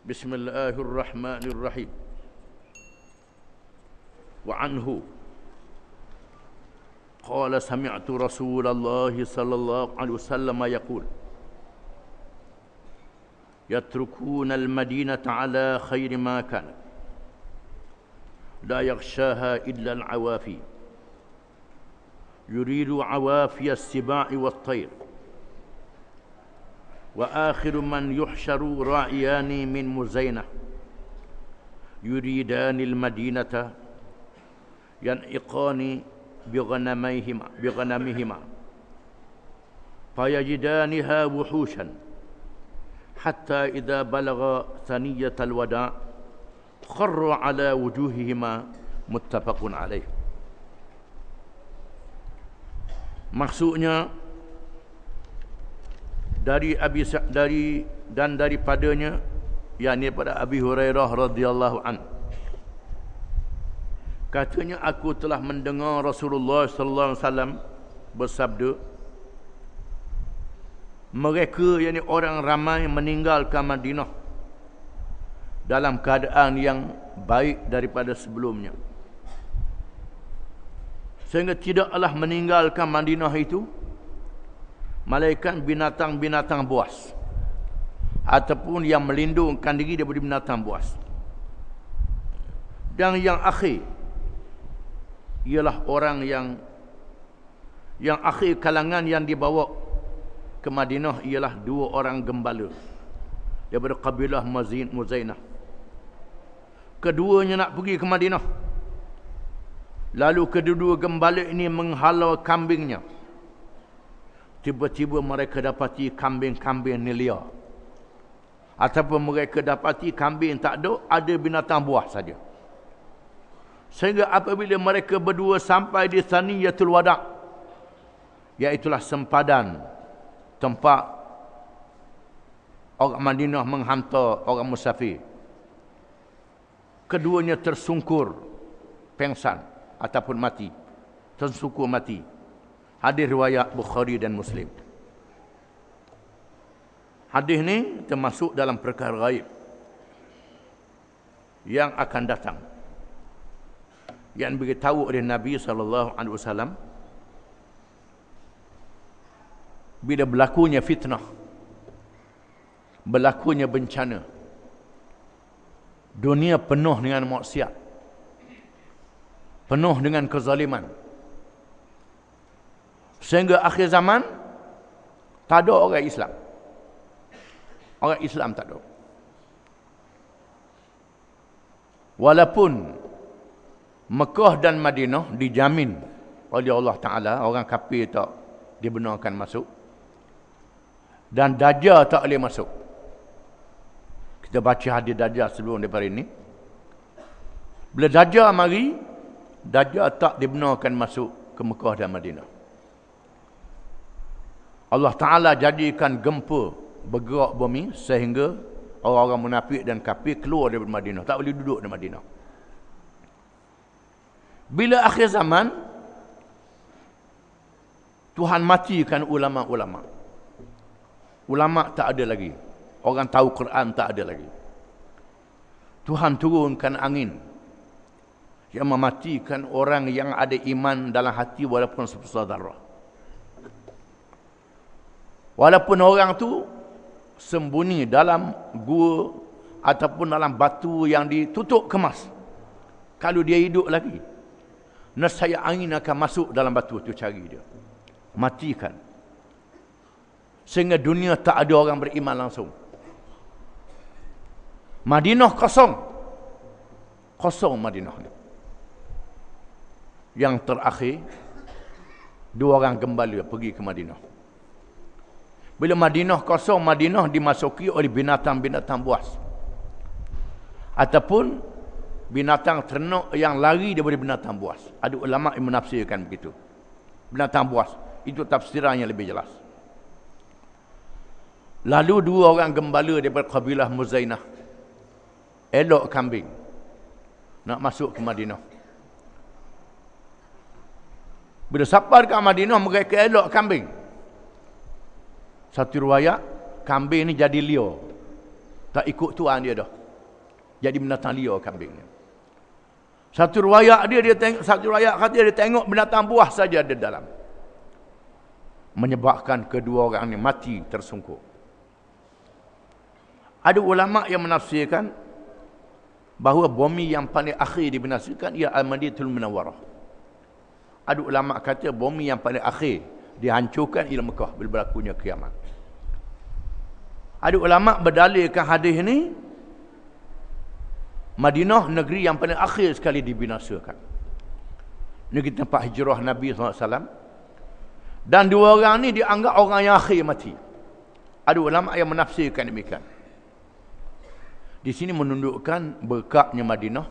Bismillahirrahmanirrahim. Wa anhu qala sami'tu Rasulullah sallallahu alaihi wasallam yaqul yatrukuna al-madinata ala khairi ma kana la yaghshaha illa al-awafi yuridu awafi as-siba'i wat-tayr wa akhiru man yuhsharu ra'iyani min Muzainah yuridani al-madinata yan'iqani bighanamihima fayajidaniha wuhushan hatta idza balagha thaniyatal wada' kharru ala wujuhihima muttafaqun alaih. Maksudnya daripadanya, yakni pada Abi Hurairah radhiyallahu an, katanya aku telah mendengar Rasulullah sallallahu alaihi wasallam bersabda, mereka, yakni orang ramai, meninggalkan Madinah dalam keadaan yang baik daripada sebelumnya, sehingga tidaklah meninggalkan Madinah itu malaikat binatang-binatang buas ataupun yang melindungkan diri daripada binatang buas. Dan yang akhir ialah orang yang akhir kalangan yang dibawa ke Madinah ialah dua orang gembala daripada kabilah Muzainah. Keduanya nak pergi ke Madinah, lalu kedua-dua gembala ini menghalau kambingnya. Tiba-tiba mereka dapati kambing-kambing ni liar, ataupun mereka dapati kambing tak ada binatang buah saja. Sehingga apabila mereka berdua sampai di Thaniyatul Wada', iaitulah sempadan tempat orang Madinah menghantar orang musafir, keduanya tersungkur pengsan ataupun mati, tersungkur mati. Hadis riwayat Bukhari dan Muslim. Hadis ni termasuk dalam perkara gaib yang akan datang, yang diberitahu oleh Nabi sallallahu alaihi wasallam bila berlakunya fitnah, berlakunya bencana, dunia penuh dengan maksiat, penuh dengan kezaliman, sehingga akhir zaman tak ada orang Islam. Orang Islam tak ada. Walaupun Mekah dan Madinah dijamin oleh Allah Ta'ala, orang kafir tak dibenarkan masuk, dan Dajjal tak boleh masuk. Kita baca hadis Dajjal sebelum daripada ini. Bila Dajjal mari, Dajjal tak dibenarkan masuk ke Mekah dan Madinah. Allah Ta'ala jadikan gempa bergerak bumi sehingga orang-orang munafik dan kafir keluar dari Madinah, tak boleh duduk di Madinah. Bila akhir zaman, Tuhan matikan ulama-ulama. Ulama tak ada lagi, orang tahu Quran tak ada lagi. Tuhan turunkan angin yang mematikan orang yang ada iman dalam hati walaupun sebesar darah. Walaupun orang tu sembunyi dalam gua ataupun dalam batu yang ditutup kemas, kalau dia hidup lagi, nescaya angin akan masuk dalam batu tu cari dia, matikan, sehingga dunia tak ada orang beriman langsung. Madinah kosong Madinah ni. Yang terakhir, dua orang gembala pergi ke Madinah. Bila Madinah kosong, Madinah dimasuki oleh binatang-binatang buas ataupun binatang ternak yang lari daripada binatang buas. Ada ulama yang menafsirkan begitu. Binatang buas, itu tafsiran yang lebih jelas. Lalu dua orang gembala daripada kabilah Muzainah elok kambing nak masuk ke Madinah. Bila sampai ke Madinah, mereka elok kambing. Satu riwayat, kambing ni jadi liar. Tak ikut tuan dia dah. Jadi binatang liar kambing ni. Satu riwayat kata dia tengok binatang buah saja ada dalam. Menyebabkan kedua orang ni mati tersungkur. Ada ulama yang menafsirkan bahawa bumi yang paling akhir dibinasakan ia Al-Madinatul Munawwarah. Ada ulama kata bumi yang paling akhir dihancurkan ialah Mekah bila berlakunya kiamat. Ada ulama berdalilkan hadis ini Madinah negeri yang paling akhir sekali dibinasakan. Negeri tempat hijrah Nabi SAW. Dan dua orang ni dianggap orang yang akhir mati. Ada ulama yang menafsirkan demikian. Di sini menunjukkan berkatnya Madinah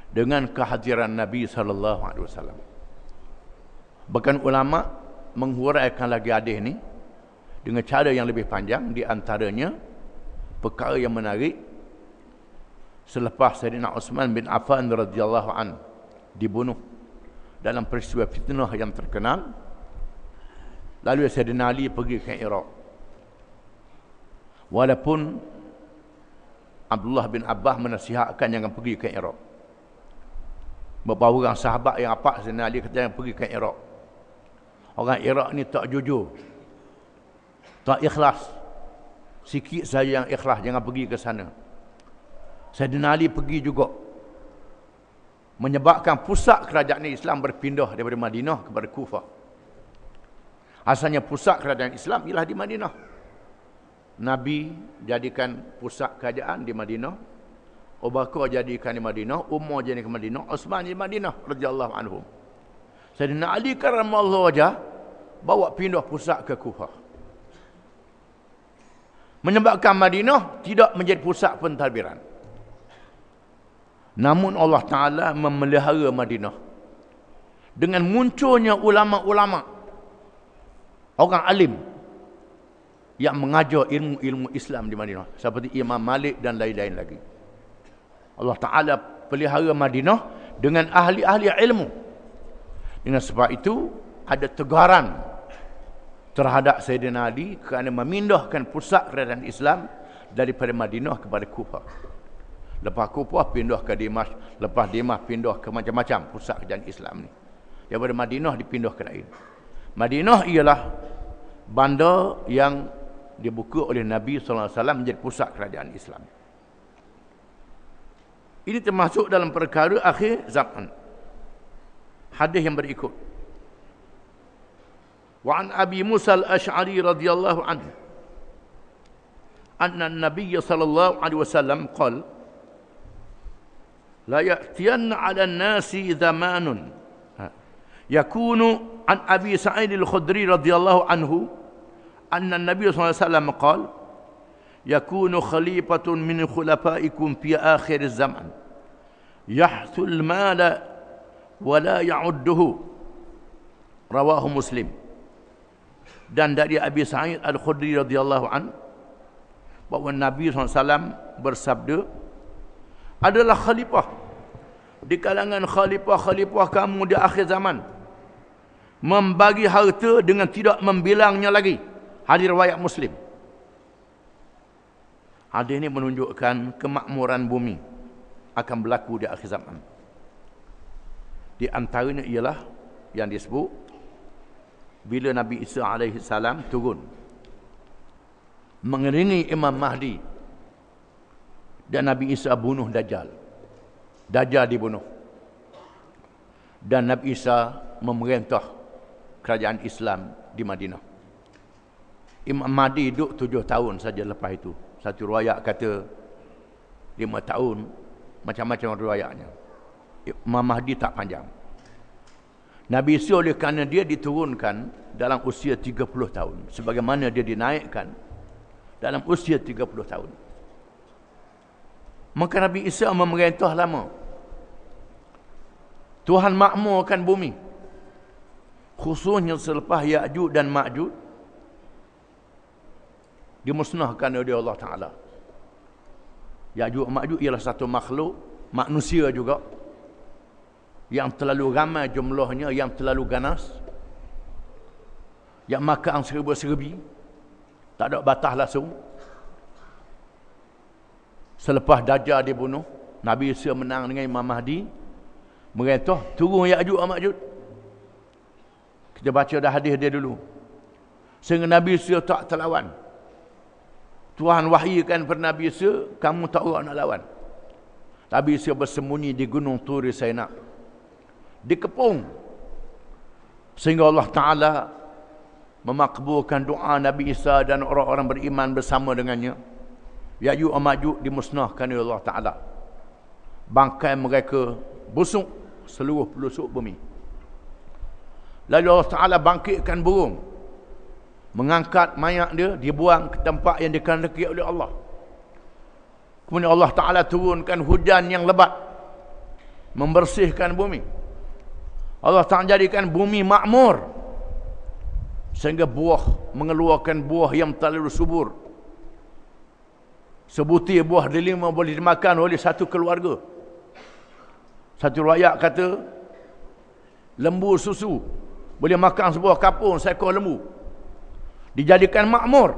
dengan kehadiran Nabi SAW. Bahkan ulama menghuraikan lagi hadis ni dengan cara yang lebih panjang. Di antaranya perkara yang menarik selepas Sayyidina Uthman bin Affan radhiyallahu an dibunuh dalam peristiwa fitnah yang terkenal, lalu Sayyidina Ali pergi ke Iraq. Walaupun Abdullah bin Abbas menasihatkan jangan pergi ke Iraq. Beberapa orang sahabat yang apa Sayyidina Ali kata jangan pergi ke Iraq. Orang Iraq ni tak jujur, tak ikhlas. Sikit saja yang ikhlas, jangan pergi ke sana. Sayyidina Ali pergi juga, menyebabkan pusat kerajaan Islam berpindah daripada Madinah kepada Kufah. Asalnya pusat kerajaan Islam ialah di Madinah. Nabi jadikan pusat kerajaan di Madinah, Abu Bakar jadikan di Madinah, Umar jadikan di Madinah, Uthman di Madinah radhiyallahu anhum. Sayyidina Ali karramallahu wajhah bawa pindah pusat ke Kufah, menyebabkan Madinah tidak menjadi pusat pentadbiran. Namun Allah Ta'ala memelihara Madinah dengan munculnya ulama-ulama, orang alim yang mengajar ilmu-ilmu Islam di Madinah, seperti Imam Malik dan lain-lain lagi. Allah Ta'ala pelihara Madinah dengan ahli-ahli ilmu. Dengan sebab itu ada tegaran terhadap Sayyidina Ali kerana memindahkan pusat kerajaan Islam daripada Madinah kepada Kufah. Lepas Kufah pindah ke Dimash, lepas Dimash pindah ke macam-macam pusat kerajaan Islam ni. Daripada Madinah dipindah ke lain. Madinah ialah bandar yang dibuka oleh Nabi SAW menjadi pusat kerajaan Islam. Ini termasuk dalam perkara akhir zaman. Hadis yang berikut. Wa an Abi Musa al-Ash'ari radhiyallahu anhu anna an-nabiy sallallahu alaihi wasallam qala la ya'tiyanna 'ala an-nasi zamanun yakunu an Abi Sa'id al-Khudri radhiyallahu anhu anna an-nabiy sallallahu alaihi wasallam qala yakunu khalifatun min khulafaikum fi akhir az-zaman yahthul mala wa la ya'udduhu, rawahu Muslim. Dan dari Abi Sa'id al-Khudri radhiyallahu an bahawa Nabi SAW bersabda, adalah khalifah di kalangan khalifah-khalifah kamu di akhir zaman membagi harta dengan tidak membilangnya lagi. Hadis riwayat Muslim. Hadis ini menunjukkan kemakmuran bumi akan berlaku di akhir zaman. Di antaranya ialah yang disebut bila Nabi Isa alaihi salam turun mengiringi Imam Mahdi dan Nabi Isa bunuh Dajjal. Dajjal dibunuh. Dan Nabi Isa memerintah kerajaan Islam di Madinah. Imam Mahdi hidup 7 tahun saja lepas itu. Satu riwayat kata 5 tahun, macam-macam riwayatnya. Imam Mahdi tak panjang. Nabi Isa oleh kerana dia diturunkan dalam usia 30 tahun, sebagaimana dia dinaikkan dalam usia 30 tahun. Maka Nabi Isa memerintah lama. Tuhan makmurkan bumi, khususnya selepas Ya'juj dan Ma'juj dimusnahkan oleh Allah Ta'ala. Ya'juj Ma'juj ialah satu makhluk manusia juga yang terlalu ramai jumlahnya, yang terlalu ganas, yang makan serba-serbi, tak ada batas langsung. Selepas Dajjal dibunuh, Nabi Isa menang dengan Imam Mahdi, merintah turun Ya'juj dan Ma'juj. Kita baca dah hadis dia dulu. Sehingga Nabi Isa tak terlawan. Tuhan wahyikan kepada Nabi Isa, kamu tak orang nak lawan. Nabi Isa bersembunyi di gunung Turi Saina, dikepung, sehingga Allah Ta'ala memakbulkan doa Nabi Isa dan orang-orang beriman bersama dengannya. Ya'juj dan Ma'juj dimusnahkan oleh Allah Ta'ala. Bangkai mereka busuk seluruh pelosok bumi. Lalu Allah Ta'ala bangkitkan burung, mengangkat mayat dia, dibuang ke tempat yang dikehendaki oleh Allah. Kemudian Allah Ta'ala turunkan hujan yang lebat, membersihkan bumi. Allah Ta'ala jadikan bumi makmur, sehingga buah mengeluarkan buah yang terlalu subur. Sebutir buah delima boleh dimakan oleh satu keluarga. Satu rakyat kata, lembu susu boleh makan sebuah kapung seekor lembu. Dijadikan makmur.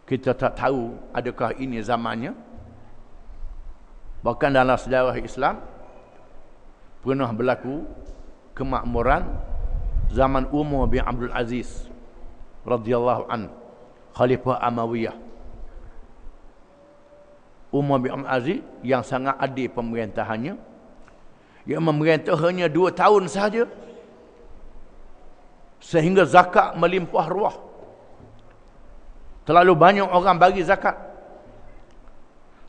Kita tak tahu adakah ini zamannya. Bahkan dalam sejarah Islam pernah berlaku kemakmuran zaman Umar bin Abdul Aziz radhiyallahu an, Khalifah Amawiyah. Umar bin Abdul Aziz yang sangat adil pemerintahannya, yang memerintah hanya 2 tahun sahaja, sehingga zakat melimpah ruah. Terlalu banyak orang bagi zakat.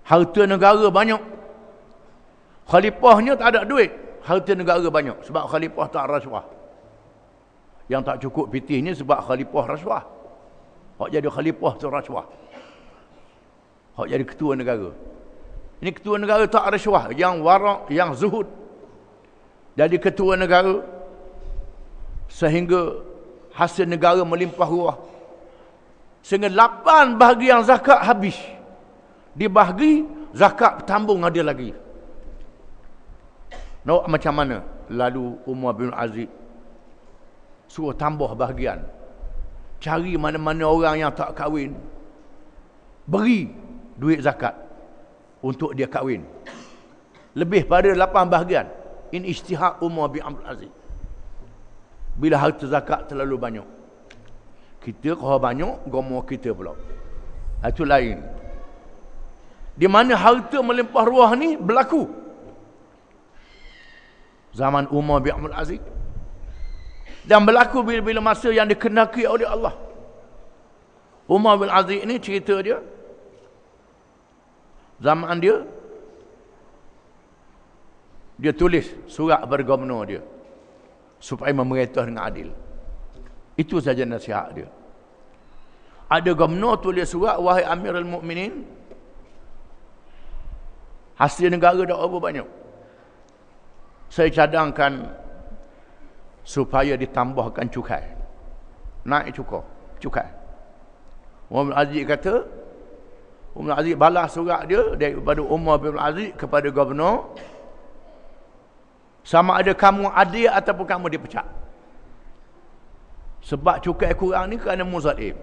Harta negara banyak. Khalifahnya tak ada duit, harta negara banyak. Sebab khalifah tak rasuah. Yang tak cukup pitihnya sebab khalifah rasuah. Hak jadi khalifah tu rasuah. Hak jadi ketua negara. Ini ketua negara tak rasuah, yang warak, yang zuhud. Jadi ketua negara, sehingga hasil negara melimpah ruah. Sehingga 8 bahagian zakat habis. Dibahagi, zakat tambung ada lagi. Nak macam mana? Lalu Umar bin Aziz suruh tambah bahagian. Cari mana-mana orang yang tak kahwin, beri duit zakat untuk dia kahwin. Lebih pada 8 bahagian. Ini ijtihad Umar bin Abdul Aziz. Bila harta zakat terlalu banyak, kita kalau banyak, gomo kita pula. Itu lain. Di mana harta melimpah ruah ni berlaku zaman Umar bin Abdul Aziz. Dan berlaku bila-bila masa yang dikehendaki oleh Allah. Umar bin Aziz ni cerita dia, zaman dia tulis surat kepada gubernur dia supaya memerintah dengan adil. Itu saja nasihat dia. Ada gubernur tulis surat, wahai Amirul Mukminin, hasil negara dah berapa banyak, saya cadangkan supaya ditambahkan cukai, naik cukai. Umar bin Aziz kata, Umar bin Aziz balas surat dia daripada Umar bin Aziz kepada gubernur, sama ada kamu adil ataupun kamu dipecat. Sebab cukai kurang ni kerana muzalim.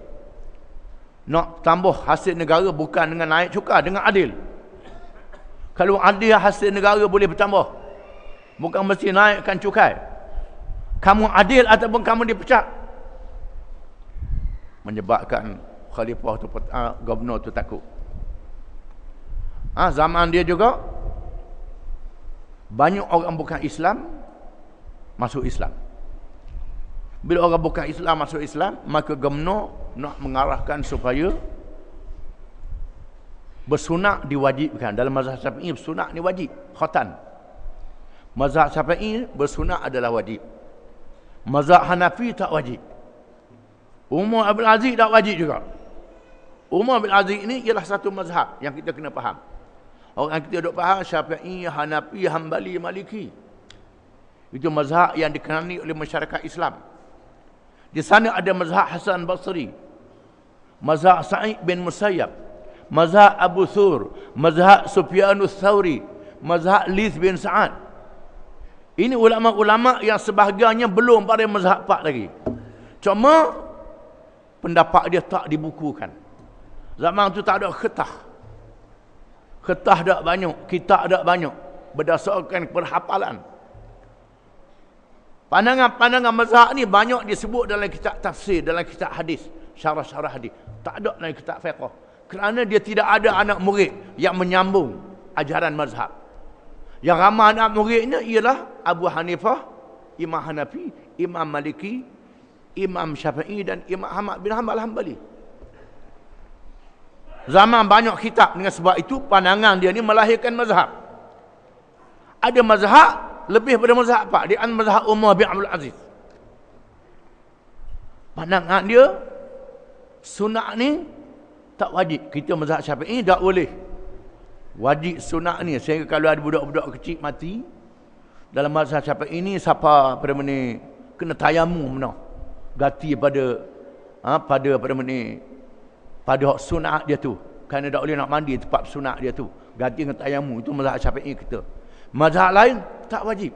Nak tambah hasil negara bukan dengan naik cukai, dengan adil. Kalau adil hasil negara boleh bertambah, bukan mesti naikkan cukai. Kamu adil ataupun kamu dipecat. Menyebabkan khalifah tu, gubernur tu takut. Zaman dia juga banyak orang bukan Islam masuk Islam. Bila orang bukan Islam masuk Islam, maka gubernur nak mengarahkan supaya bersunat diwajibkan. Dalam mazhab Syafi'i bersunat ni wajib, khatan. Mazhab Syafi'i bersunat adalah wajib. Mazhab Hanafi tak wajib. Umar bin Aziz tak wajib juga. Umar bin Aziz ni ialah satu mazhab yang kita kena faham. Orang kita duk faham Syafi'i, Hanafi, Hambali, Maliki. Itu mazhab yang dikenali oleh masyarakat Islam. Di sana ada mazhab Hasan Basri, mazhab Sa'id bin Musayyab, mazhab Abu Thur, mazhab Sufyanus Thawri, mazhab Lith bin Sa'ad. Ini ulama-ulama yang sebahagiannya belum pada mazhab 4 lagi. Cuma pendapat dia tak dibukukan. Zaman tu tak ada kertas. Kertas tak banyak, kitab tak banyak. Berdasarkan perhafalan. Pandangan-pandangan mazhab ni banyak disebut dalam kitab tafsir, dalam kitab hadis, syarah-syarah hadis. Tak ada dalam kitab fiqh. Kerana dia tidak ada anak murid yang menyambung ajaran mazhab. Yang ramai anak muridnya ialah Abu Hanifah, Imam Hanafi, Imam Maliki, Imam Syafi'i dan Imam Ahmad bin Hanbal Hanbali. Zaman banyak kitab, dengan sebab itu pandangan dia ni melahirkan mazhab. Ada mazhab lebih pada mazhab apa? Dia mazhab Umar bin Abdul Aziz. Pandangan dia sunat ni tak wajib. Kita mazhab Syafi'i tak boleh. Wajib sunat ni. Sehingga kalau ada budak-budak kecil mati dalam mazhab Syafi'i ni, siapa pada ni kena tayamum benar. Ganti pada pada sunat dia tu. Kerana tak boleh nak mandi tempat sunat dia tu. Ganti dengan tayamum. Itu mazhab Syafi'i kita. Mazhab lain tak wajib.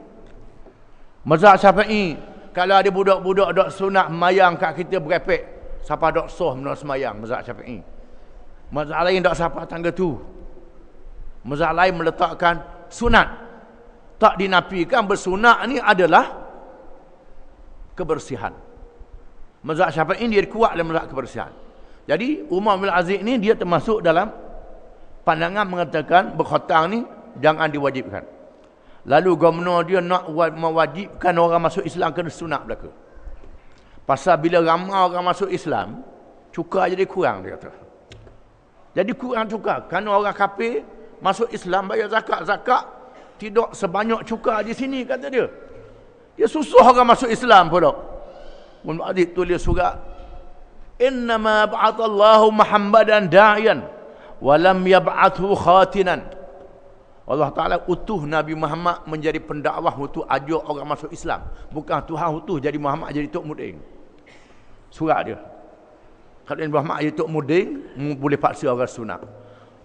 Mazhab Syafi'i, kalau ada budak-budak dok sunat mayang kat kita berepek, siapa dok soh menurut semayang, mazhab Syafi'i. Mazhab lain dok siapa tangga tu. Mazhab lain meletakkan sunat. Tak dinafikan bersunat ni adalah kebersihan. Mazhab Syafi'i dia kuat dalam mazhab kebersihan. Jadi Umar bin Aziz ni dia termasuk dalam pandangan mengatakan berkhutang ni jangan diwajibkan. Lalu gubernur dia nak mewajibkan orang masuk Islam kena sunat belaka. Pasal bila ramai orang masuk Islam, cukai jadi kurang, dia kata. Jadi kurang cukai. Kerana orang kafir masuk Islam bayar zakat. Zakat tidak sebanyak cukai di sini, kata dia. Dia susah orang masuk Islam pula. Umar Aziz tulis surat, innama ba'atallahu Muhammadan da'iyan walam yab'athu khatinan. Allah Ta'ala utuh Nabi Muhammad menjadi pendakwah untuk ajak orang masuk Islam. Bukan Tuhan utuh jadi Muhammad jadi Tok Muding. Surat dia. Kalau Nabi Muhammad jadi Tok Muding, boleh paksa orang sunat.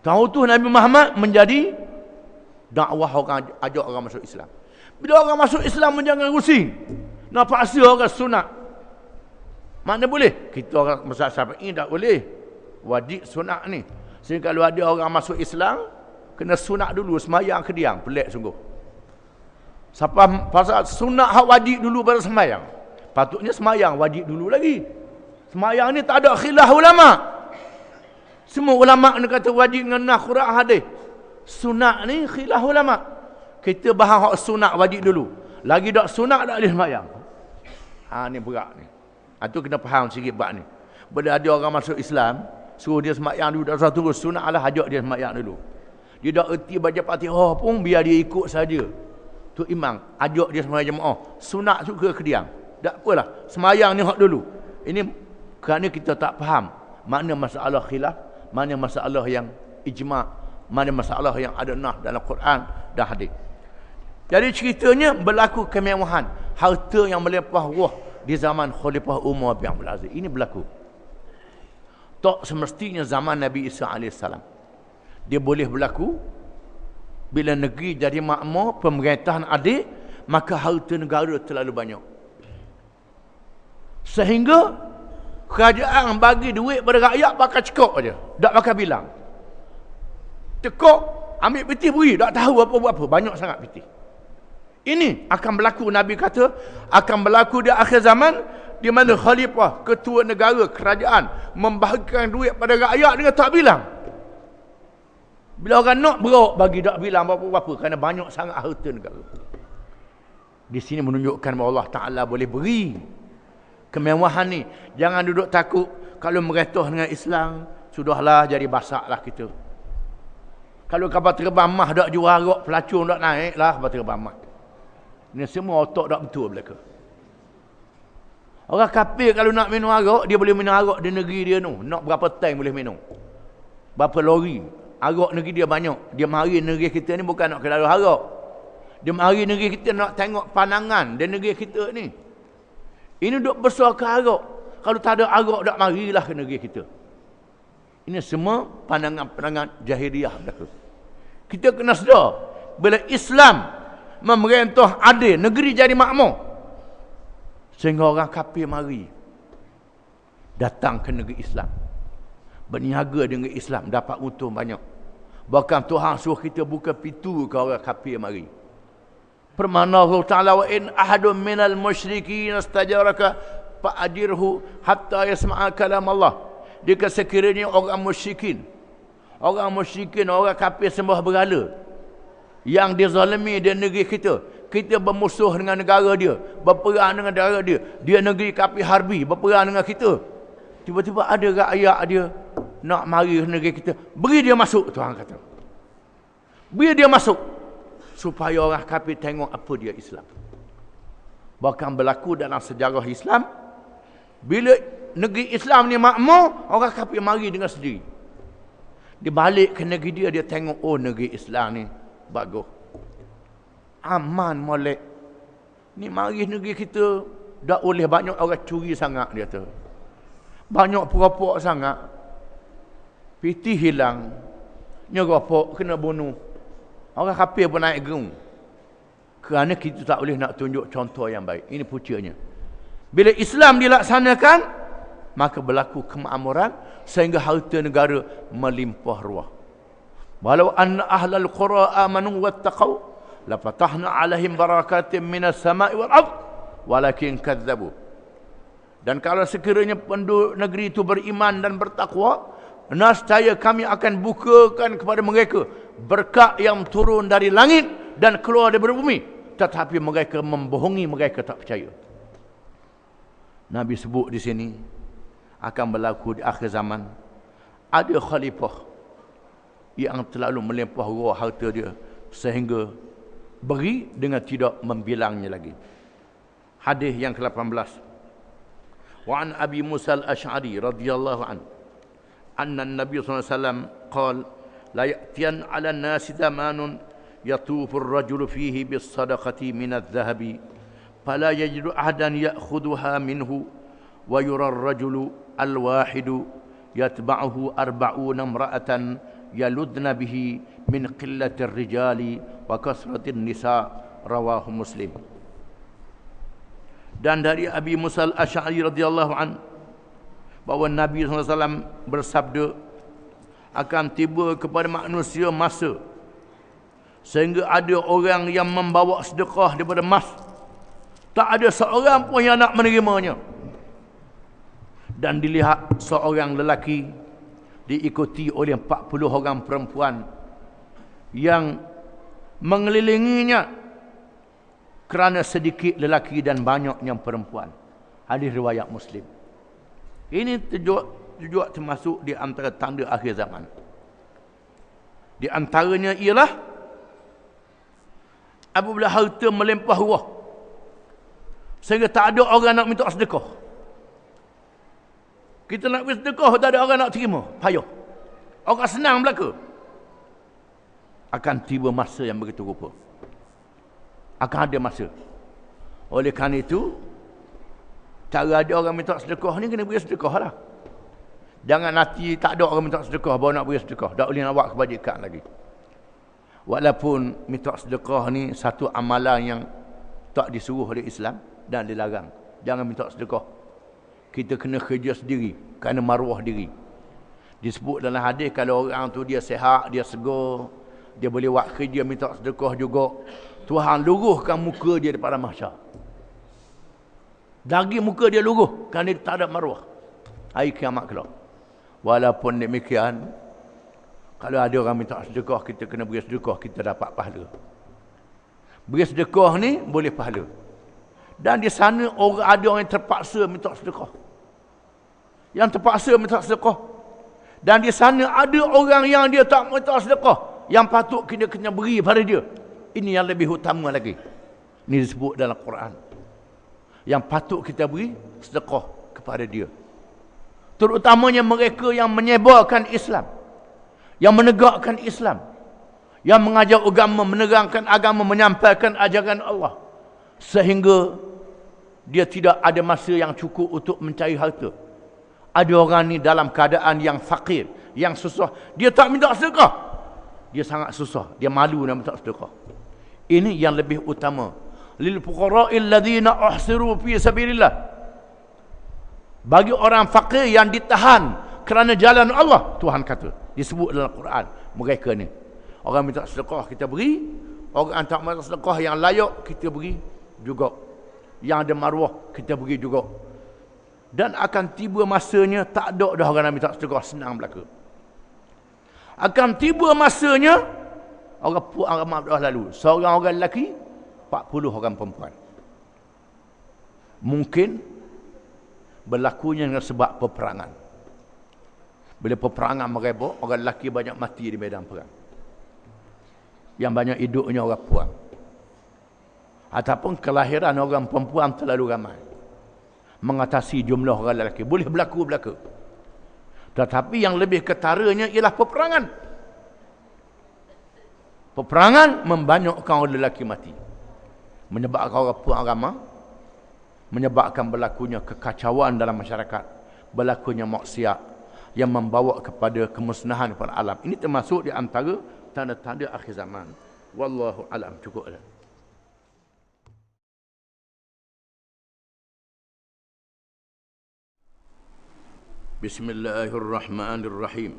Tuhan utuh Nabi Muhammad menjadi dakwah orang, ajak orang masuk Islam. Bila orang masuk Islam jangan rusing. Nak paksa orang sunat. Mana boleh? Kita orang mazhab Syafi'i tak boleh. Wajib sunat ni. Sehingga kalau ada orang masuk Islam, kena sunat dulu, semayang kediang. Pelik sungguh. Siapa pasal sunat hak wajib dulu pada semayang. Patutnya semayang wajib dulu lagi. Semayang ni tak ada khilaf ulama. Semua ulama ni kata wajib dengan Quran hadis. Sunat ni khilaf ulama. Kita bahas hak sunat wajib dulu. Lagi tak sunat tak boleh semayang. Ni berat ni. Itu kena faham sikit bab ni. Bila ada orang masuk Islam, suruh dia semayang dulu, tak usah terus sunat lah, ajak dia semayang dulu. Dia tak erti baca Fatihah pun biar dia ikut saja. Tu imam, ajak dia semayang jemaah. Sunat suka kediang. Tak apalah, semayang ni hak dulu. Ini kerana kita tak faham mana masalah khilaf, mana masalah yang ijma', mana masalah yang ada nas dalam Quran dan hadis. Jadi ceritanya berlaku kemewahan, harta yang melimpah ruah di zaman Khalifah Umar bin Abdul Aziz. Ini berlaku. Tak semestinya zaman Nabi Isa AS. Dia boleh berlaku bila negeri jadi makmur, pemerintahan adil, maka harta negara terlalu banyak. Sehingga kerajaan bagi duit pada rakyat pakai cekok aja, tak pakai bilang. Cekok, ambil peti beri, tak tahu apa-apa, banyak sangat peti. Ini akan berlaku, Nabi kata akan berlaku di akhir zaman, di mana khalifah, ketua negara, kerajaan membahagikan duit pada rakyat dengan tak bilang. Bila orang nak berok bagi tak bilang apa-apa, kerana banyak sangat harta negara. Di sini menunjukkan bahawa Allah Ta'ala boleh beri kemewahan ni. Jangan duduk takut kalau meretah dengan Islam, sudahlah jadi basaklah kita. Kalau kapal terbang mah tak jual arak, pelacur tak naik lah kapal terbang mah. Ini semua otak tak betul belaka. Orang kafir kalau nak minum arak, dia boleh minum arak di negeri dia tu. Nak berapa tank boleh minum. Berapa lori. Arak negeri dia banyak. Dia mari negeri kita ni bukan nak kedai arak. Dia mari negeri kita nak tengok pandangan di negeri kita ni. Ini duk besar ke arak. Kalau tak ada arak, tak marilah ke negeri kita. Ini semua pandangan-pandangan jahiliah belaka. Kita kena sedar, bila Islam memerintah adil, negeri jadi makmur, sehingga orang kafir mari datang ke negeri Islam, berniaga dengan Islam, dapat untung banyak. Bahkan Tuhan suruh kita buka pintu ke orang kafir mari. Firman Allah Ta'ala, wa in ahadun minal musyrikin istajaraka fa'ajirhu hatta yasma'a kalam Allah. Jika sekiranya orang musyrikin, orang kafir sembah berhala, yang dizalimi di negeri kita, kita bermusuh dengan negara dia, berperang dengan negara dia, dia negeri kafir harbi, berperang dengan kita. Tiba-tiba ada rakyat dia nak mari negeri kita, beri dia masuk, Tuhan kata. Beri dia masuk, supaya orang kafir tengok apa dia Islam. Bahkan berlaku dalam sejarah Islam, bila negeri Islam ni makmur, orang kafir mari dengan sendiri. Dia balik ke negeri dia, dia tengok, oh negeri Islam ni bagus, aman molek. Ni mari negeri kita, dah oleh banyak orang curi sangat, dia tu. Banyak perampok sangat. Piti hilang, nyerapok, kena bunuh. Orang kafir pun naik gerung. Kerana kita tak boleh nak tunjuk contoh yang baik. Ini puncanya. Bila Islam dilaksanakan, maka berlaku kemakmuran sehingga harta negara melimpah ruah. Walau anna ahlal qura amanu wattaqau la fatahna alaihim barakatin minas sama'i wal ard walakin kadzabu. Dan kalau sekiranya penduduk negeri itu beriman dan bertakwa, nescaya kami akan bukakan kepada mereka berkat yang turun dari langit dan keluar dari bumi, tetapi mereka membohongi, mereka tak percaya. Nabi sebut di sini akan berlaku di akhir zaman, ada khalifah yang terlalu melimpah ruah harta dia sehingga beri dengan tidak membilangnya lagi. Hadis yang ke-18. Wa an Abi Musa al-Asy'ari radhiyallahu anhu anna an-nabiy sallallahu alaihi wasallam qala la ya'tiyan 'ala an-nasi zamanun yatufu ar-rajulu fihi bis-sadaqati min adh-dhahabi fala yajidu ahadan ya'khudhuha minhu wa yura ar-rajulu al-wahidu yatba'uhu 40 imra'atan yaludna bihi min qillati ar-rijali wa kasrati an-nisa, rawahu Muslim. Dan dari Abi Musa al-Asy'ari radhiyallahu an, bahawa Nabi SAW bersabda, akan tiba kepada manusia masa sehingga ada orang yang membawa sedekah daripada emas, tak ada seorang pun yang nak menerimanya. Dan dilihat seorang lelaki diikuti oleh 40 orang perempuan yang mengelilinginya, kerana sedikit lelaki dan banyaknya perempuan. Hadis riwayat Muslim. Ini juga termasuk di antara tanda akhir zaman. Di antaranya ialah apabila harta melimpah ruah sehingga tak ada orang nak minta sedekah. Kita nak beri sedekah, tak ada orang nak terima, payah. Orang senang belaka. Akan tiba masa yang begitu rupa. Akan ada masa. Oleh kerana itu, cara ada orang minta sedekah ni kena beri sedekah lah. Jangan nanti tak ada orang minta sedekah baru nak beri sedekah. Tak boleh nak buat kebajikan lagi. Walaupun minta sedekah ni satu amalan yang tak disuruh oleh Islam dan dilarang. Jangan minta sedekah. Kita kena kerja sendiri kerana maruah diri. Disebut dalam hadis, kalau orang tu dia sihat, dia segar, dia boleh buat kerja minta sedekah juga, Tuhan luruhkan muka dia daripada mahsyar. Lagi muka dia luruh kerana dia tak ada maruah hari kiamat kelak. Walaupun demikian, kalau ada orang minta sedekah, kita kena beri sedekah, kita dapat pahala. Beri sedekah ni boleh pahala. Dan di sana ada orang yang terpaksa minta sedekah. Yang terpaksa minta sedekah. Dan di sana ada orang yang dia tak minta sedekah, yang patut kita kena beri pada dia. Ini yang lebih utama lagi. Ini disebut dalam Quran. Yang patut kita beri sedekah kepada dia. Terutamanya mereka yang menyebarkan Islam, yang menegakkan Islam, yang mengajar agama, menerangkan agama, menyampaikan ajaran Allah, sehingga dia tidak ada masa yang cukup untuk mencari harta. Ada orang ni dalam keadaan yang fakir, yang susah, dia tak minta sedekah, dia sangat susah, dia malu nak minta sedekah. Ini yang lebih utama. Lil fuqara'il ladzina uhsiru fi sabilillah. Bagi orang fakir yang ditahan kerana jalan Allah, Tuhan kata, Disebut dalam Quran. Mereka ni. Orang minta sedekah kita beri. Orang tak minta sedekah yang layak kita beri juga. Yang ada maruah kita beri juga. Dan akan tiba masanya tak ada dah orang nak minta sedekah, senang belaka. Akan tiba masanya orang maaf dah lalu. Seorang orang lelaki, 40 orang perempuan. Mungkin berlakunya dengan sebab peperangan. Bila peperangan merebak, orang lelaki banyak mati di medan perang. Yang banyak hidupnya orang perempuan. Ataupun kelahiran orang perempuan terlalu ramai. Mengatasi jumlah orang lelaki. Boleh berlaku. Tetapi yang lebih ketaranya ialah peperangan. Peperangan membanyakkan orang lelaki mati. Menyebabkan orang perempuan ramai. Menyebabkan berlakunya kekacauan dalam masyarakat. Berlakunya maksiat yang membawa kepada kemusnahan pada alam. Ini termasuk di antara tanda-tanda akhir zaman. Wallahu alam. Cukup dah. Bismillahirrahmanirrahim.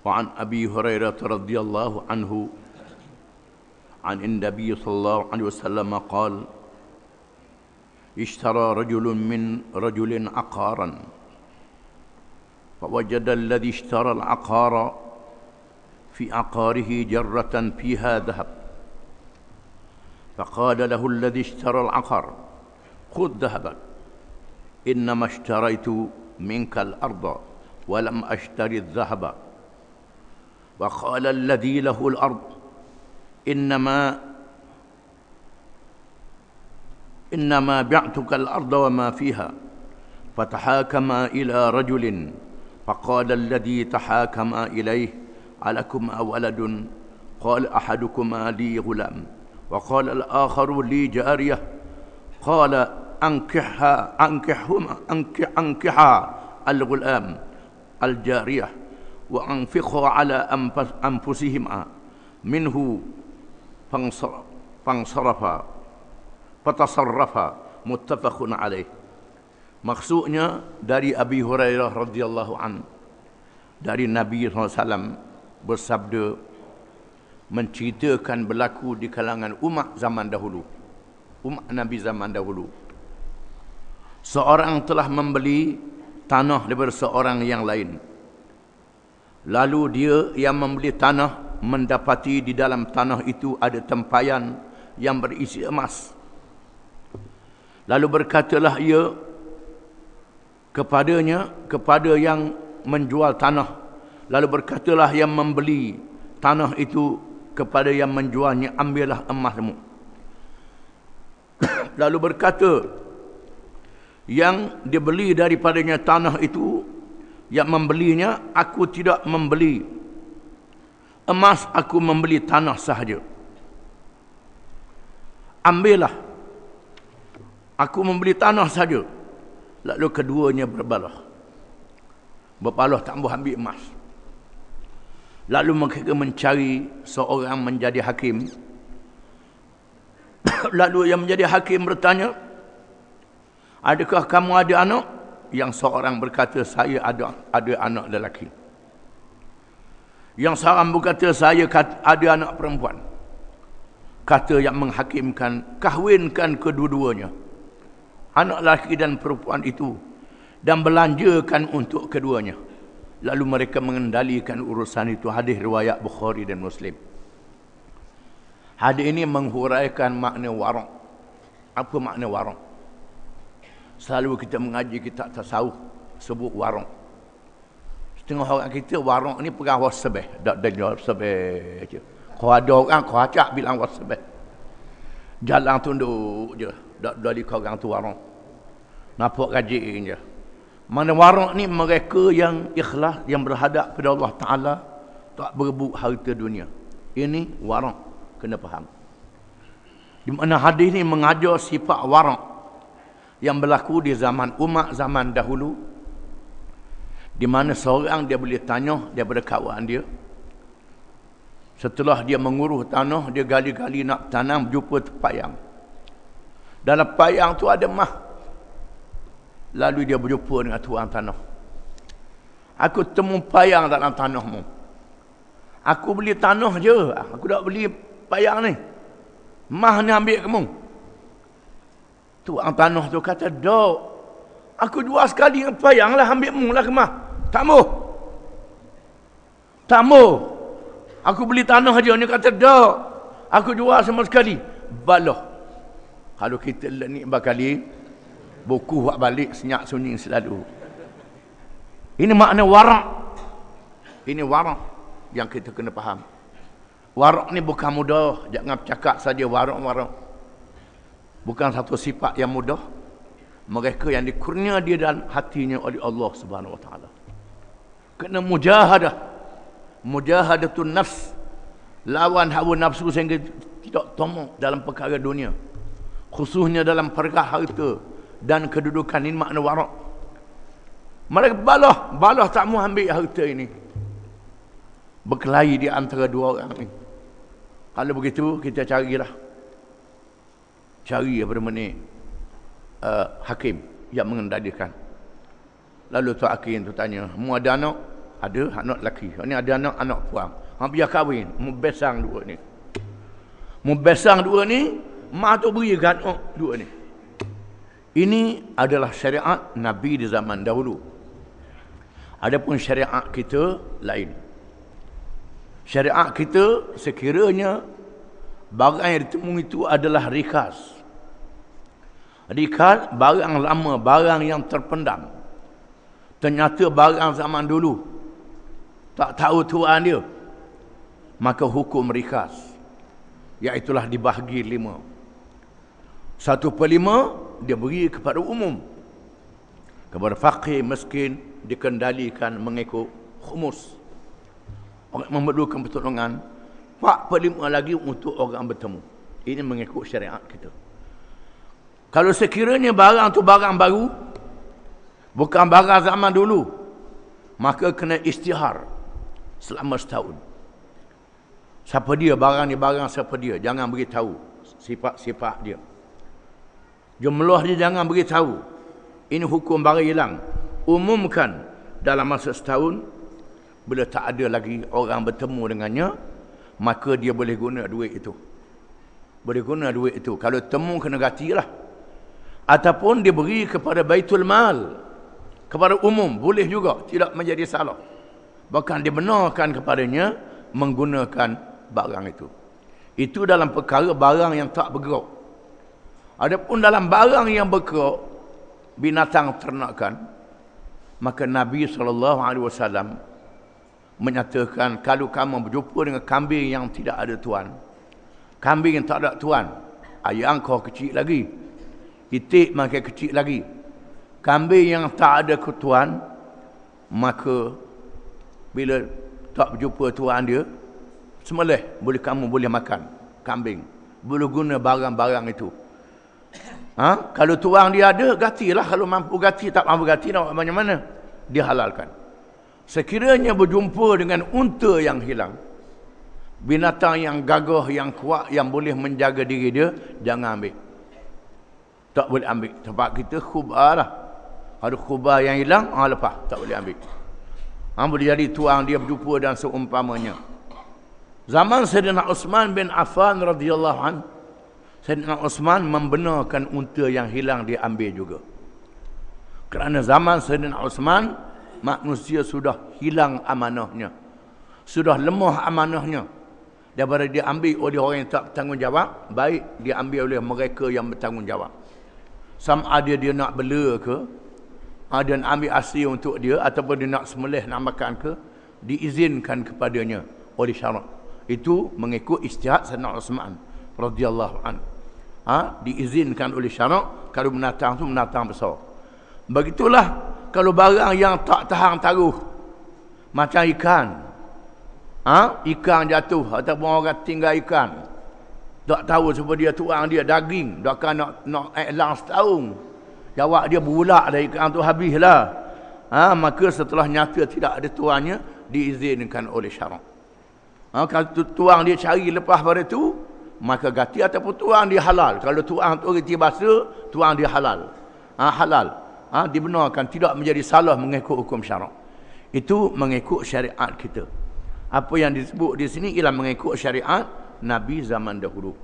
Wa an Abi Hurairah radhiyallahu anhu an Nabi sallallahu alaihi wasallam qala اشترى رجل من رجل عقارا فوجد الذي اشترى العقار في عقاره جرة فيها ذهب فقال له الذي اشترى العقار خذ ذهبك إنما اشتريت منك الأرض ولم أشتري الذهب وقال الذي له الأرض إنما بعتك الأرض وما فيها فتحاكما إلى رجل فقال الذي تحاكما إليه ألكما ولد قال أحدكما لي غلام وقال الآخر لي جارية قال أنكحها الغلام الجارية وأنفقها على أنفسهما منه fatasarrafa muttafaqun alaih. Maksudnya dari Abi Hurairah radhiyallahu an, dari Nabi SAW bersabda, menceritakan berlaku di kalangan umat zaman dahulu, umat Nabi zaman dahulu. Seorang telah membeli tanah daripada seorang yang lain. Lalu dia yang membeli tanah mendapati di dalam tanah itu ada tempayan yang berisi emas. Lalu berkatalah ia kepada yang menjual tanah. Lalu berkatalah yang membeli tanah itu kepada yang menjualnya, ambillah emasmu. Lalu berkata yang dibeli daripadanya tanah itu, yang membelinya, aku tidak membeli emas, aku membeli tanah sahaja. Ambillah, aku membeli tanah saja. Lalu keduanya berbalah. Berbalah tak boleh ambil emas. Lalu mereka mencari seorang menjadi hakim. Lalu yang menjadi hakim bertanya, adakah kamu ada anak? Yang seorang berkata, saya ada anak lelaki. Yang seorang berkata, saya ada anak perempuan. Kata yang menghakimkan, kahwinkan kedua-duanya, anak lelaki dan perempuan itu, dan belanjakan untuk keduanya. Lalu mereka mengendalikan urusan itu. Hadis riwayat Bukhari dan Muslim. Hadis ini menghuraikan makna waraq. Apa makna waraq? Selalu kita mengaji kitab tasawuf sebut waraq. Setengah orang kita waraq ni pegang wasbah, dak dengar wasbah je. Kalau ada orang kau acak bilang wasbah, jalan tunduk je, dak dari korang tu waraq. Nampak rajin je. Mana waraq ni mereka yang ikhlas, yang berhadap kepada Allah Ta'ala, tak berebut harta dunia. Ini waraq, kena faham. Di mana hadis ni mengajar sifat waraq yang berlaku di zaman umat zaman dahulu, di mana seorang dia boleh tanya daripada kawan dia, setelah dia menguruh tanah, dia gali-gali nak tanam, jumpa payang. Dalam payang tu ada emas. Lalu dia berjumpa dengan tuan tanah. Aku temu payang dalam tanahmu. Aku beli tanah je. Aku tak beli payang ni. Mah ni ambil kamu. Tuang tanah tu kata, dok. Aku jual sekali dengan payang lah. Ambil mu lah kemah. Tak mau. Tak mau. Aku beli tanah je. Dia kata, dok. Aku jual sama sekali. Baloh. Kalau kita ni bakali, buku buat balik senyap sunyi selalu. Ini makna warak. Ini warak yang kita kena faham. Warak ni bukan mudah. Jangan cakap saja warak-warak. Bukan satu sifat yang mudah. Mereka yang dikurnia dia dalam hatinya oleh Allah Subhanahu Wa Taala. Kena mujahadah. Mujahadatun nafs. Lawan hawa nafsu sehingga tidak tomok dalam perkara dunia. Khususnya dalam perkara harta dan kedudukan. Ini makna warak. Mereka balah tak mau ambil harta ini. Berkelahi di antara dua orang ini. Kalau begitu, kita carilah. Cari apa nama ni, hakim yang mengendalikan. Lalu Tuan Hakim tu tanya, mu ada anak? Ada, anak lelaki. Ini ada anak puang. Biar kahwin. Mu besang dua ni. Mu besang dua ni, mak tu beri ke anak dua ni. Ini adalah syariat Nabi di zaman dahulu. Adapun syariat kita lain. Syariat kita sekiranya barang yang ditemui itu adalah rikas. Rikas, barang lama, barang yang terpendam. Ternyata barang zaman dulu. Tak tahu tuan dia. Maka hukum rikas. Iaitulah dibahagi 5. 1/5 dia beri kepada umum. Kepada fakir, miskin, dikendalikan mengikut khumus. Orang memerlukan pertolongan. 4/5 lagi untuk orang bertemu. Ini mengikut syariat kita. Kalau sekiranya barang tu barang baru, bukan barang zaman dulu, maka kena istihar selama setahun. Siapa dia barang ni, barang siapa dia, jangan beritahu sifat-sifat dia. Jumlah dia jangan beritahu. Ini hukum barang hilang. Umumkan dalam masa setahun. Bila tak ada lagi orang bertemu dengannya, maka dia boleh guna duit itu. Boleh guna duit itu. Kalau temu kena gantilah. Ataupun dia beri kepada Baitul Mal, kepada umum, boleh juga, tidak menjadi salah. Bahkan dibenarkan kepadanya menggunakan barang itu. Itu dalam perkara barang yang tak bergerak. Adapun dalam barang yang bergerak, binatang ternakan, maka Nabi SAW menyatakan, kalau kamu berjumpa dengan kambing yang tidak ada tuan, kambing yang tak ada tuan, ayam kau kecil lagi, itik makin kecil lagi, kambing yang tak ada tuan, maka bila tak berjumpa tuan dia, sembelih, kamu boleh makan kambing, boleh guna barang-barang itu. Kalau tuang dia ada, gatilah. Kalau mampu gati, tak mampu gati, nak buat mana-mana, dihalalkan. Sekiranya berjumpa dengan unta yang hilang, binatang yang gagah, yang kuat, yang boleh menjaga diri dia, jangan ambil. Tak boleh ambil. Tempat kita khubah lah. Ada khubah yang hilang, lepas, tak boleh ambil. Boleh jadi tuang dia berjumpa dan seumpamanya. Zaman Sayyidina Uthman bin Affan radhiyallahu anhu, Sayyidina Uthman membenarkan unta yang hilang dia ambil juga. Kerana zaman Sayyidina Uthman, manusia sudah hilang amanahnya. Sudah lemah amanahnya. Daripada dia ambil oleh orang yang tak bertanggungjawab, baik dia ambil oleh mereka yang bertanggungjawab. Sama ada dia nak bela ke, dia nak ambil asli untuk dia, ataupun dia nak sembelih, nak makan ke, diizinkan kepadanya oleh syarak. Itu mengikut ijtihad Sayyidina Uthman radhiyallahu anhu. Diizinkan oleh syarak kalau binatang tu binatang besar. Begitulah kalau barang yang tak tahan taruh, macam ikan. Ikan jatuh ataupun orang tinggal ikan, tak tahu sebab dia tuang dia daging, dah kan nak elang setahun, jawab dia berulak dah ikan tu habislah. Maka setelah nyata tidak ada tuannya, diizinkan oleh syarak. Kalau tuang dia cari lepas pada tu, maka ganti ataupun tuang dia halal. Kalau tuang tu reti bahasa, tuang dia halal. Halal. Dibenarkan, tidak menjadi salah mengikut hukum syarak. Itu mengikut syariat kita. Apa yang disebut di sini ialah mengikut syariat Nabi zaman dahulu.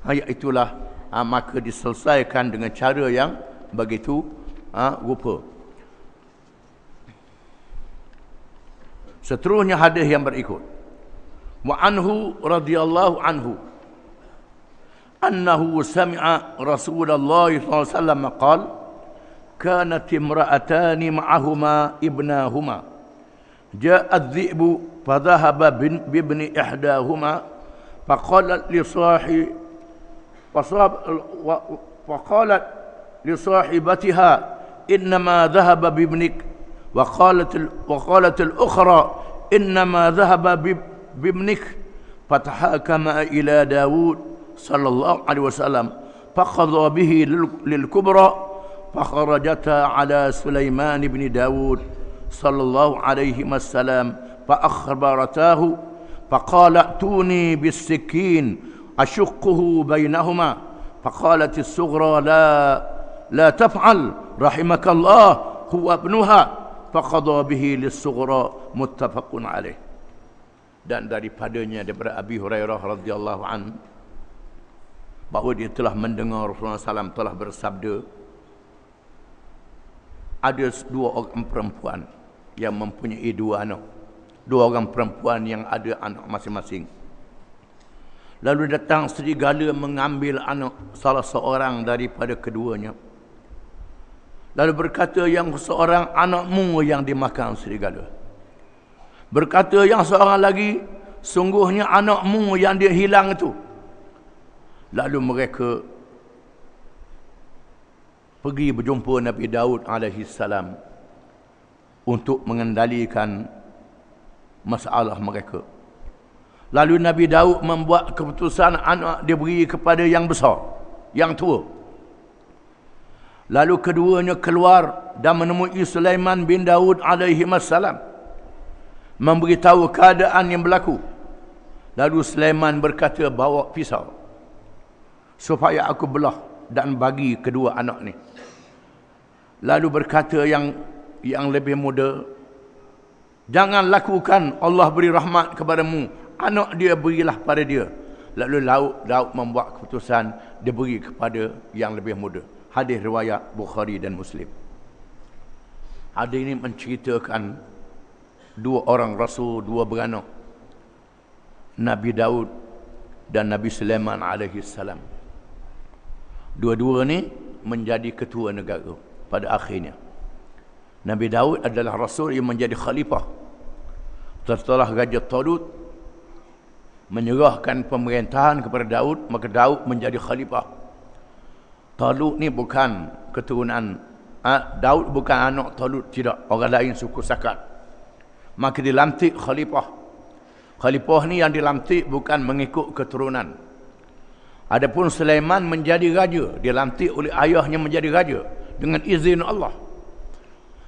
Ayat itulah maka diselesaikan dengan cara yang begitu rupa. Seterusnya hadis yang berikut. Wa anhu radhiyallahu anhu annahu sami'a Rasulullah sallallahu alaihi wasallam qala kanat imra'atani ma'ahuma ibnahuma ja'a adh-dhi'bu fadhahaba bibni ihdahuma faqalat li فقالت لصاحبتها إنما ذهب بابنك وقالت الأخرى إنما ذهب بابنك فتحاكم إلى داود صلى الله عليه وسلم فقضى به للكبرى فخرجتا على سليمان بن داود صلى الله عليه وسلم فأخبرتاه فقال ائتوني بالسكين أشقه بينهما فقالت الصغرى لا تفعل رحمك الله هو ابنها فقضى به للصغرى متفق عليه. Dan daripadanya daripada Abi Hurairah radhiyallahu an bahawa dia telah mendengar Rasulullah SAW telah bersabda, ada dua orang perempuan yang mempunyai dua anak, dua orang perempuan yang ada anak masing-masing. Lalu datang serigala mengambil anak salah seorang daripada keduanya. Lalu berkata yang seorang, anakmu yang dimakan serigala. Berkata yang seorang lagi, sungguhnya anakmu yang dia hilang itu. Lalu mereka pergi berjumpa Nabi Daud AS untuk mengendalikan masalah mereka. Lalu Nabi Daud membuat keputusan anak dia beri kepada yang besar, yang tua. Lalu keduanya keluar dan menemui Sulaiman bin Daud alaihi wassalam, memberitahu keadaan yang berlaku. Lalu Sulaiman berkata, bawa pisau supaya aku belah dan bagi kedua anak ni. Lalu berkata yang lebih muda, jangan lakukan, Allah beri rahmat kepadamu, anak dia berilah pada dia. Lalu Daud membuat keputusan dia beri kepada yang lebih muda. Hadis riwayat Bukhari dan Muslim. Hadis ini menceritakan dua orang rasul, dua beranak, Nabi Daud dan Nabi Sulaiman alaihi salam. Dua-dua ni menjadi ketua negara pada akhirnya. Nabi Daud adalah rasul yang menjadi khalifah setelah Raja Talut menyerahkan pemerintahan kepada Daud, maka Daud menjadi khalifah. Talut ni bukan keturunan Daud, bukan anak Talut, tidak, orang lain suku Sakat. Maka dilantik khalifah. Khalifah ni yang dilantik bukan mengikut keturunan. Adapun Sulaiman menjadi raja, dilantik oleh ayahnya menjadi raja dengan izin Allah.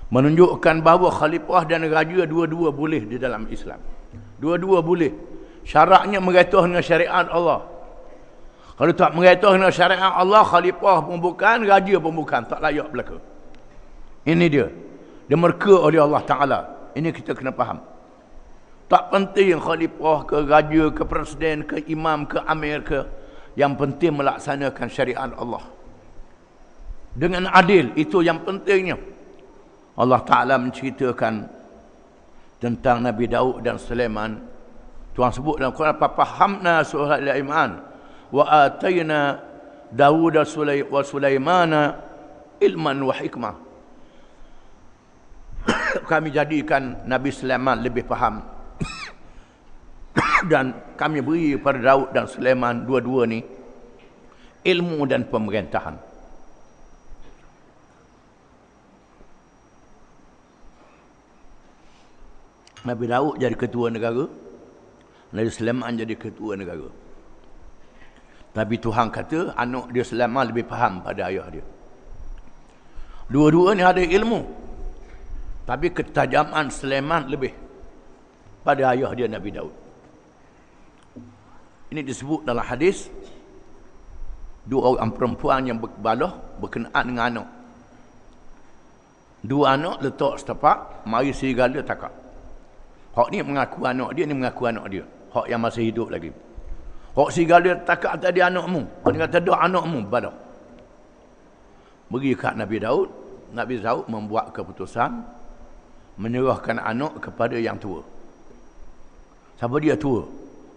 Menunjukkan bahawa khalifah dan raja dua-dua boleh di dalam Islam. Dua-dua boleh. Syaratnya mengatur dengan syariat Allah. Kalau tak mengatur dengan syariat Allah, khalifah pun bukan, raja pun bukan, tak layak berlaku. Ini dia. Dia murka oleh Allah Ta'ala. Ini kita kena faham. Tak penting khalifah ke raja ke presiden ke imam ke amir ke, yang penting melaksanakan syariat Allah dengan adil, itu yang pentingnya. Allah Ta'ala menceritakan tentang Nabi Daud dan Sulaiman. Tuhan sebut dalam Quran, fahamna surah Al-Imran wa atayna Daud wa Sulaimana ilman wa hikmah. Kami jadikan Nabi Sulaiman lebih faham dan kami beri kepada Daud dan Sulaiman dua-dua ni ilmu dan pemerintahan. Nabi Daud jadi ketua negara, Nabi Sulaiman jadi ketua negara. Tapi Tuhan kata anak dia Sulaiman lebih faham pada ayah dia. Dua-dua ni ada ilmu, tapi ketajaman Sulaiman lebih pada ayah dia Nabi Daud. Ini disebut dalam hadis, dua orang perempuan yang berbalah berkenaan dengan anak. Dua anak letak setapak, mari serigala takak. Hak ni mengaku anak dia, ni mengaku anak dia. Hak yang masih hidup lagi. Hak serigala takak tadi anakmu. Dia kata dak anakmu, badak. Beri kat Nabi Daud. Nabi Daud membuat keputusan menyerahkan anak kepada yang tua. Siapa dia tua?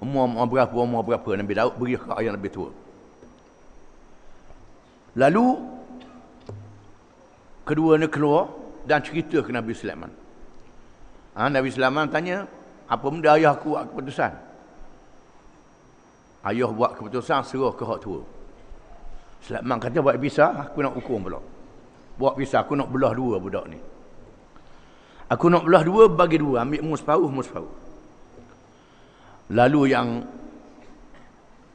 Umur berapa Nabi Daud beri kat yang lebih tua. Lalu kedua ni keluar dan cerita ke Nabi Sulaiman. Nabi Sulaiman tanya, apa benda ayah aku buat keputusan? Ayah buat keputusan serah ke hak tua. Sulaiman kata, buat pisah, aku nak hukum pula. Buat pisah, aku nak belah dua budak ni. Aku nak belah dua, bagi dua. Ambil mu separuh. Lalu yang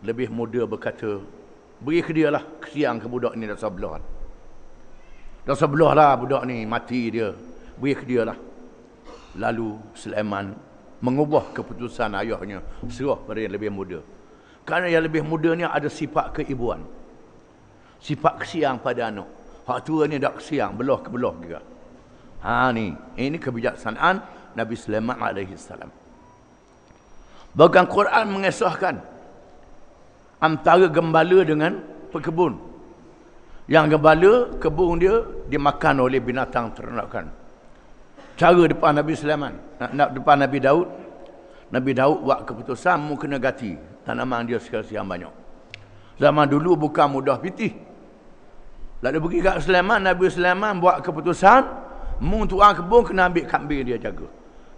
lebih muda berkata, beri ke dia lah, kesian ke budak ni dah sebelah. Dah sebelah lah budak ni, mati dia. Beri ke dia lah. Lalu Sulaiman mengubah keputusan ayahnya, serah pada yang lebih muda. Kerana yang lebih muda ni ada sifat keibuan. Sifat kesian pada anak. Hak tua ni tak kesian, belah ke belah juga. Ini kebijaksanaan Nabi Sulaiman AS. Bahkan Quran mengisahkan antara gembala dengan pekebun. Yang gembala, kebun dia dimakan oleh binatang ternakan. Cara depan Nabi Sulaiman, depan Nabi Daud. Nabi Daud buat keputusan, mu kena ganti tanaman dia sekian banyak. Zaman dulu bukan mudah pitih. Lalu pergi kat Sulaiman, Nabi Sulaiman buat keputusan, mu tuan kebun kena ambil kambing dia jaga.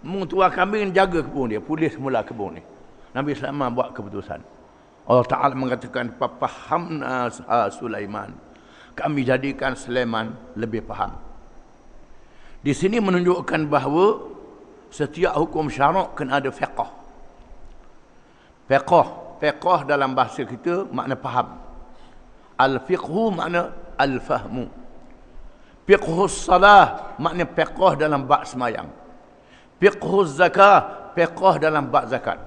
Mu tuan kambing jaga kebun dia, pulih semula kebun ni. Nabi Sulaiman buat keputusan. Allah Ta'ala mengatakan, fahamna Sulaiman. Kami jadikan Sulaiman lebih faham. Di sini menunjukkan bahawa setiap hukum syarak kena ada fiqh. Fiqh dalam bahasa kita makna faham. Al-fiqhu makna al-fahmu. Fiqhus salah makna fiqh dalam bab semayang. Fiqhus zakah, fiqh dalam bab zakat.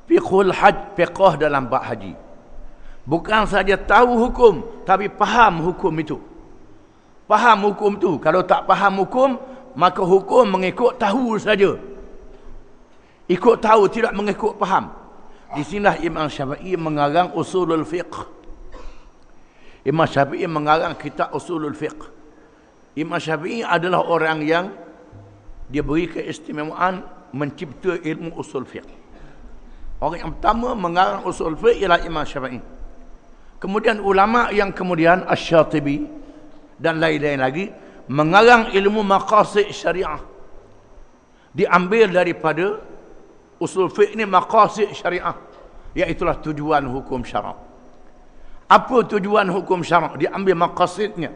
Fiqhul haj, fiqh dalam bab haji. Bukan saja tahu hukum, tapi faham hukum itu. Faham hukum itu. Kalau tak faham hukum, maka hukum mengikut tahu saja. Ikut tahu, tidak mengikut faham. Di sinilah Imam Syafi'i mengarang usulul fiqh. Imam Syafi'i mengarang kitab usulul fiqh. Imam Syafi'i adalah orang yang dia beri keistimewaan mencipta ilmu usul fiqh. Orang yang pertama mengarang usul fiqh ialah Imam Syafi'i. Kemudian ulama yang kemudian Asy-Syatibi dan lain-lain lagi mengarang ilmu maqasid syariah. Diambil daripada usul fiqh ni maqasid syariah, iaitulah tujuan hukum syarak. Apa tujuan hukum syarak? Diambil maqasidnya.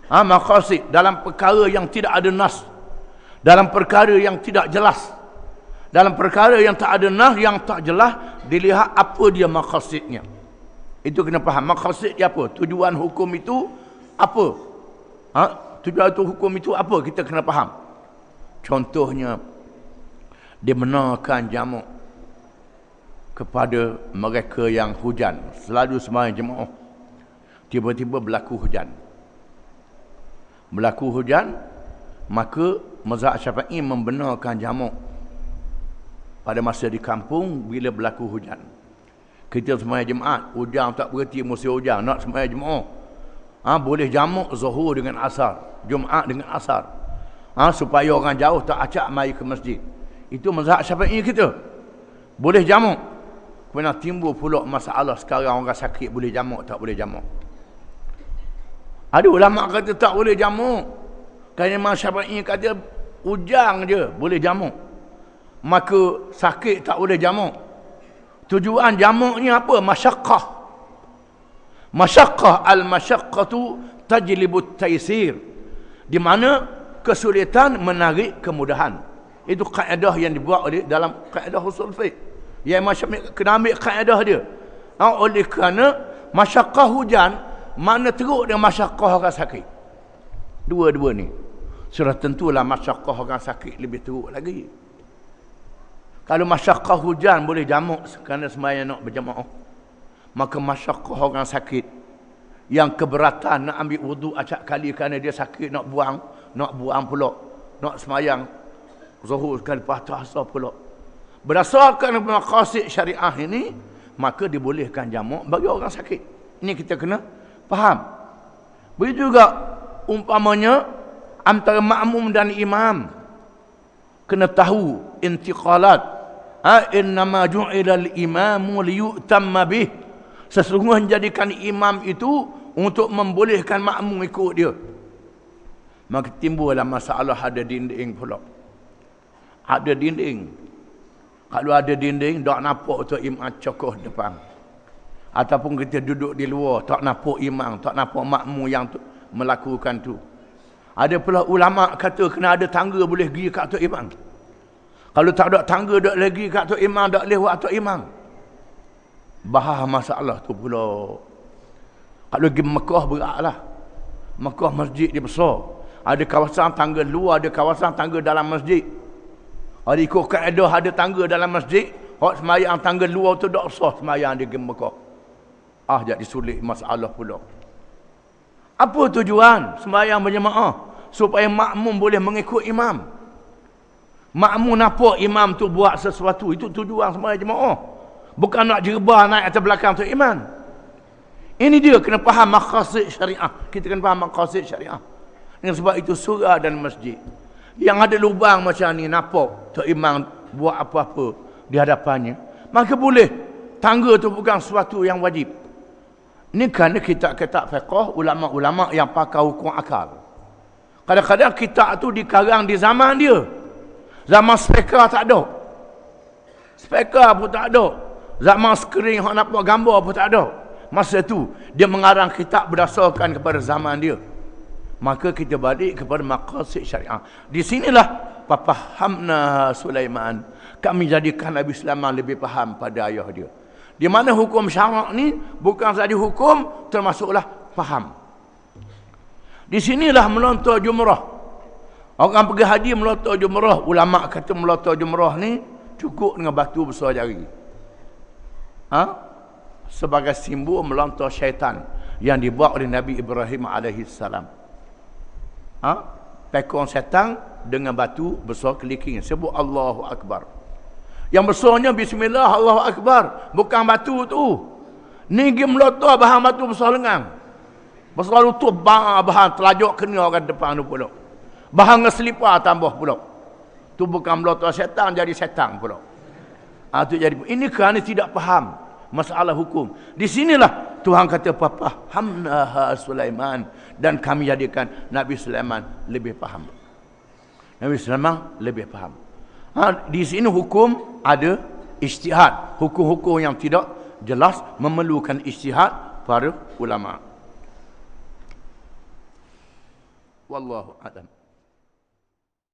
Maqasid dalam perkara yang tidak ada nas, dalam perkara yang tidak jelas, dalam perkara yang tak ada nas, yang tak jelas, dilihat apa dia maqasidnya. Itu kena faham. Maqasid dia apa? Tujuan hukum itu apa? Tujuan hukum itu apa? Kita kena faham. Contohnya, dibenarkan jamak kepada mereka yang hujan. Selalu sembahyang jemaah, tiba-tiba berlaku hujan. Berlaku hujan, maka mazhab Syafi'i membenarkan jamak pada masa di kampung bila berlaku hujan. Kita sembahyang Jumaat, hujan tak berhenti, musim hujan, nak sembahyang Jumaat. Boleh jamak Zuhur dengan Asar, Jumaat dengan Asar. Supaya orang jauh tak acak mari ke masjid. Itu mazhab Syafi'i kita. Boleh jamak. Kemudian timbul pula masalah sekarang orang sakit boleh jamak tak boleh jamak. Ada ulama kata tak boleh jamak. Kerana Imam Syafi'i kata hujan je boleh jamak. Maka sakit tak boleh jamak. Tujuan jamaknya apa? Masyaqqah. Masyaqqah, al-masyaqqatu tajlibut taysir. Di mana kesulitan menarik kemudahan. Itu kaedah yang dibuat oleh dalam kaedah usul fiqh. Yang Syafi'i kena ambil kaedah dia. Oleh kerana masyaqqah hujan, mana teruk dengan masyaqqah orang sakit. Dua-dua ni. Sudah tentulah masyaqqah orang sakit lebih teruk lagi. Kalau masyaqqah hujan boleh jamak kerana sembahyang nak berjamaah, maka masyaqqah orang sakit yang keberatan nak ambil wudu acak kali kerana dia sakit nak buang pula, nak semayang zuhur sekali lepas tu asar pula. Berdasarkan maqasid syariah ini, maka dibolehkan jamak bagi orang sakit. Ini kita kena faham. Begitu juga umpamanya antara makmum dan imam, kena tahu intiqalat. Innama ju'ilal imamu liyu'tamma bih. Sesungguhnya jadikan imam itu untuk membolehkan makmum ikut dia. Maka timbullah masalah ada dinding pula. Ada dinding. Kalau ada dinding, tak nampak tu imam cokoh depan. Ataupun kita duduk di luar, tak nampak imam, tak nampak makmum yang melakukan tu. Ada pula ulama kata kena ada tangga boleh pergi kat atas imam. Kalau tak ada tangga tak lagi kat atas imam, tak lewat atas imam. Bahas masalah tu pula. Kalau pergi Mekah beratlah. Mekah masjid dia besar. Ada kawasan tangga luar, ada kawasan tangga dalam masjid. Ada ikut kaedah ada tangga dalam masjid, hak semayang tangga luar tu tak sah semayang di Mekah. Jadi sulit masalah pula. Apa tujuan semayang berjemaah? Supaya makmum boleh mengikut imam. Makmum nampak imam tu buat sesuatu, itu tujuan semayang jemaah. Bukan nak jerbah naik atas belakang tu imam. Ini dia kena faham maqasid syariah. Kita kena faham maqasid syariah. Dengan sebab itu surah dan masjid yang ada lubang macam ni nampak tu imam buat apa-apa di hadapannya, maka boleh. Tangga tu bukan sesuatu yang wajib. Ini kerana kitab-kitab fiqh ulama-ulama yang pakai hukum akal. Kadang-kadang kitab tu dikarang di zaman dia. Zaman speaker tak ada. Speaker pun tak ada. Zaman skrin yang nampak gambar pun tak ada. Masa tu dia mengarang kitab berdasarkan kepada zaman dia. Maka kita balik kepada maqasid syariah. Di sinilah fahamna Sulaiman. Kami jadikan Nabi Sulaiman lebih faham pada ayah dia. Di mana hukum syarak ni bukan saja hukum, termasuklah faham. Di sinilah melontar jumrah. Orang pergi haji melontar jumrah. Ulama kata melontar jumrah ni cukup dengan batu besar jari. Sebagai simbol melontar syaitan yang dibuat oleh Nabi Ibrahim alaihissalam. Pekong setan dengan batu besar keliking. Sebut Allahu Akbar. Yang besarnya bismillah Allahu Akbar. Bukan batu tu. Ni pergi melotong bahan batu besar lengan. Besar tu bahan telajak kena orang depan tu pula. Bahan ngeselipar tambah pula. Tu bukan melotong setan, jadi setan pula. Tu jadi. Ini kerana tidak faham masalah hukum. Di sinilah Tuhan kata fahamna Sulaiman, dan kami jadikan Nabi Sulaiman lebih faham. Nabi Sulaiman lebih faham. Di sini hukum ada ijtihad. Hukum-hukum yang tidak jelas memerlukan ijtihad para ulama. Wallahu a'lam.